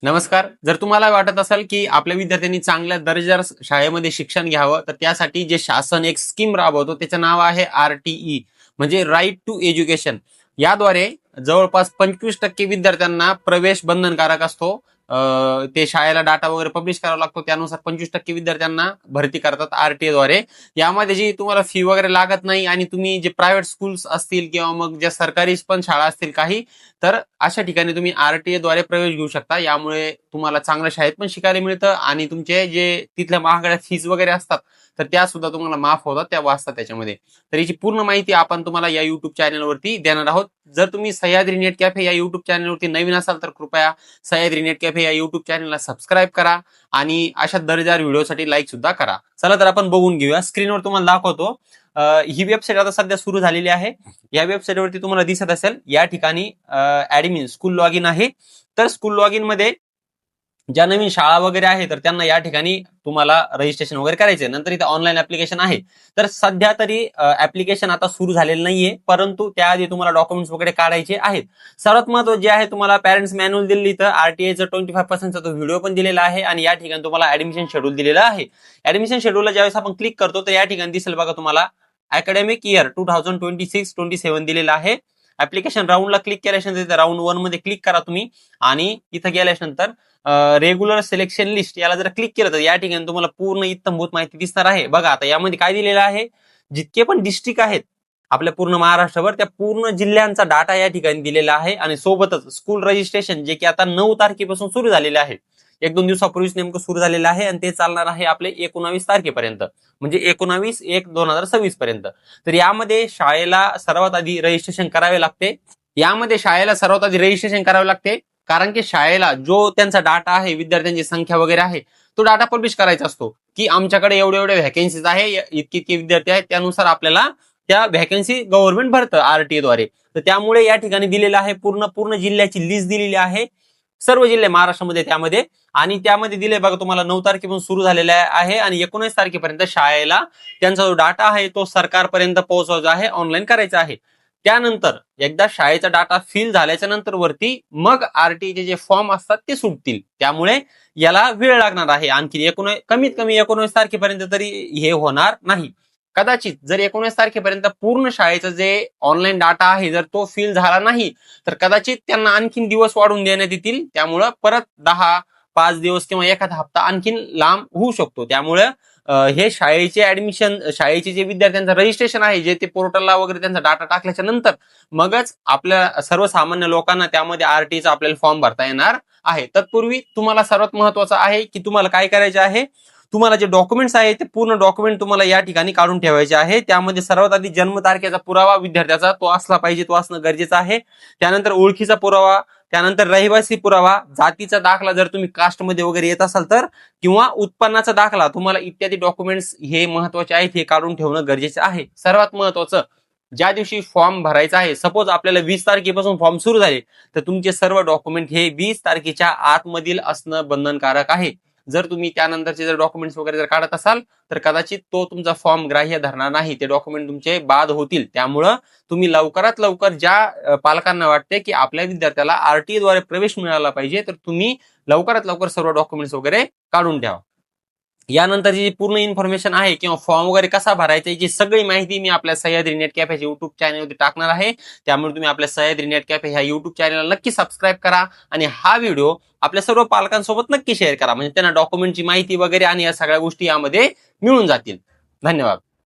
नमस्कार. जर तुम्हाला वाटत असेल की आपल्या विद्यार्थ्यांनी चांगल्या दर्जाच्या शाळेमध्ये शिक्षण घ्यावं, तर त्यासाठी जे शासन एक स्कीम राबवतो त्याचं नाव आहे RTE, म्हणजे राईट टू एज्युकेशन. याद्वारे जवळपास 25% विद्यार्थ्यांना प्रवेश बंधनकारक असतो. ते शाळेला डाटा वगैरे पब्लिश करावा लागतो, त्यानुसार 25% विद्यार्थ्यांना भरती करतात RTE द्वारे. यामध्ये जी तुम्हाला फी वगैरे लागत नाही आणि तुम्ही जे प्रायव्हेट स्कूल्स असतील किंवा मग ज्या सरकारी पण शाळा असतील काही, तर अशा ठिकाणी तुम्ही RTE द्वारे प्रवेश घेऊ शकता. यामुळे तुम्हाला चांगल्या शाळेत पण शिकायला मिळतं आणि तुमचे जे तिथल्या महागड्या फीज वगैरे असतात तर त्या सुद्धा तुम्हाला माफ होतात, त्या वाचतात त्याच्यामध्ये. तर याची पूर्ण माहिती आपण तुम्हाला या युट्यूब चॅनलवरती देणार आहोत. जर तुम्ही सह्याद्री नेट कॅफे या युट्यूब चॅनलवरती नवीन असाल तर कृपया सह्याद्री नेट कॅफे या युट्यूब चॅनलला सबस्क्राईब करा आणि अशा दर्जेदार व्हिडिओसाठी लाईक सुद्धा करा. चला तर आपण बघून घेऊया. स्क्रीनवर तुम्हाला दाखवतो. ही वेबसाईट आता सध्या सुरू झालेली आहे. या वेबसाईटवरती तुम्हाला दिसत असेल या ठिकाणी ऍडमिन स्कूल लॉग इन आहे. तर स्कूल लॉग इन मध्ये ज्या नवीन शाळा वगैरे आहे तर त्यांना या ठिकाणी तुम्हाला रजिस्ट्रेशन वगैरे करायचंय. नंतर इथे ऑनलाईन ऍप्लिकेशन आहे. तर सध्या तरी ऍप्लिकेशन आता सुरू झालेलं नाहीये, परंतु त्याआधी तुम्हाला डॉक्युमेंट्स वगैरे काढायचे आहेत. सर्वात महत्त्वाचे जे आहे, तुम्हाला पॅरेंट्स मॅन्युअल दिली, तर RTIचं 25% तो व्हिडिओ पण दिलेला आहे आणि या ठिकाणी तुम्हाला ऍडमिशन शेड्यूल दिलेलं आहे. ऍडमिशन शेड्यूलला ज्यावेळेस आपण क्लिक करतो तर या ठिकाणी दिसेल बघा तुम्हाला अकॅडमिक इयर 2026-27 दिलेलं आहे. ऍप्लिकेशन राऊंडला क्लिक केल्यानंतर राऊंड 1 मध्ये क्लिक करा तुम्ही आणि इथं गेल्यानंतर रेग्युलर सिलेक्शन लिस्ट याला जर क्लिक केलं तर या ठिकाणी तुम्हाला पूर्ण इत्थंभूत माहिती दिसणार आहे. बघा आता यामध्ये काय दिलेलं आहे, जितके पण डिस्ट्रिक्ट आहेत आपल्या पूर्ण महाराष्ट्रावर त्या पूर्ण जिल्ह्यांचा डाटा या ठिकाणी दिलेला आहे आणि सोबतच स्कूल रजिस्ट्रेशन जे की आता 9 तारखेपासून सुरू झालेले आहे. 1-2 दिवसापूर्वीच नेमकं सुरू झालेलं आहे आणि ते चालणार आहे आपले 19 तारखेपर्यंत, म्हणजे 19/1/2026 पर्यंत. तर यामध्ये शाळेला सर्वात आधी रजिस्ट्रेशन करावे लागते. कारण की शाळेला जो त्यांचा डाटा आहे, विद्यार्थ्यांची संख्या वगैरे आहे, तो डाटा पब्लिश करायचा असतो की आमच्याकडे एवढे एवढे व्हॅकन्सीज आहे, इतके इतके विद्यार्थी आहेत, त्यानुसार आपल्याला त्या व्हॅकन्सी गव्हर्नमेंट भरतं RTE द्वारे. तर त्यामुळे या ठिकाणी दिलेलं आहे पूर्ण जिल्ह्याची लिस्ट दिलेली आहे, सर्व जिल्हे महाराष्ट्रामध्ये त्यामध्ये. आणि त्यामध्ये दिले बघा तुम्हाला 9 तारखेपासून सुरू झालेला आहे आणि 19 तारखेपर्यंत शाळेला त्यांचा जो डाटा आहे तो सरकारपर्यंत पोहोचवायचा आहे, ऑनलाईन करायचा आहे. त्यानंतर एकदा शाळेचा डाटा फिल झाल्याच्या नंतर वरती मग RTEचे जे फॉर्म असतात ते सुटतील. त्यामुळे याला वेळ लागणार आहे आणखी कमीत कमी 19 तारखेपर्यंत तरी हे होणार नाही. कदाचित जर 19 तारखेपर्यंत पूर्ण शाळेचं जे ऑनलाईन डाटा आहे जर तो फिल झाला नाही तर कदाचित त्यांना आणखीन दिवस वाढवून देण्यात येतील. त्यामुळं परत 10-5 दिवस किंवा एखादा हप्ता आणखीन लांब होऊ शकतो. त्यामुळे हे शाळेचे ऍडमिशन, शाळेचे जे विद्यार्थ्यांचं रजिस्ट्रेशन आहे, जे ते पोर्टलला वगैरे त्यांचा डाटा टाकल्याच्या नंतर मगच आपल्या सर्वसामान्य लोकांना त्यामध्ये RTEचा आपल्याला फॉर्म भरता येणार आहे. तत्पूर्वी तुम्हाला सर्वात महत्वाचं आहे की तुम्हाला काय करायचे आहे, तुम्हाला जे डॉक्युमेंट्स आहे ते पूर्ण डॉक्युमेंट तुम्हाला या ठिकाणी काढून ठेवायचे आहे. त्यामध्ये सर्वात आधी जन्मतारखेचा पुरावा विद्यार्थ्याचा तो असला पाहिजे, तो असणं गरजेचं आहे. त्यानंतर ओळखीचा पुरावा, त्यानंतर रहिवासी पुरावा, जातीचा दाखला जर तुम्ही कास्टमध्ये वगैरे येत असाल तर, किंवा उत्पन्नाचा दाखला, तुम्हाला इत्यादी डॉक्युमेंट्स हे महत्वाचे आहेत, हे काढून ठेवणं गरजेचं आहे. सर्वात महत्वाचं, ज्या दिवशी फॉर्म भरायचा आहे, सपोज आपल्याला 20 तारखेपासून फॉर्म सुरू झाले तर तुमचे सर्व डॉक्युमेंट हे 20 तारखेच्या आतमधील असणं बंधनकारक आहे. जर तुम्ही त्यानंतरचे जर डॉक्युमेंट्स वगैरे जर काढत असाल तर कदाचित तो तुमचा फॉर्म ग्राह्य धरणार नाही, ते डॉक्युमेंट तुमचे बाद होतील. त्यामुळं तुम्ही लवकरात लवकर, ज्या पालकांना वाटते की आपल्या विद्यार्थ्याला RTE द्वारे प्रवेश मिळाला पाहिजे, तर तुम्ही लवकरात लवकर सर्व डॉक्युमेंट्स वगैरे काढून ठेवा. यानंतरची जी पूर्ण इन्फॉर्मेशन आहे किंवा फॉर्म वगैरे कसा भरायचा याची सगळी माहिती मी आपल्या सह्याद्री नेट कॅफेच्या युट्यूब चॅनलवरती टाकणार आहे. त्यामुळे तुम्ही आपल्या सह्याद्री नेट कॅफे ह्या युट्यूब चॅनलला नक्की सबस्क्राईब करा आणि हा व्हिडिओ आपल्या सर्व पालकांसोबत नक्की शेअर करा, म्हणजे त्यांना डॉक्युमेंटची माहिती वगैरे आणि या सगळ्या गोष्टी यामध्ये मिळून जातील. धन्यवाद.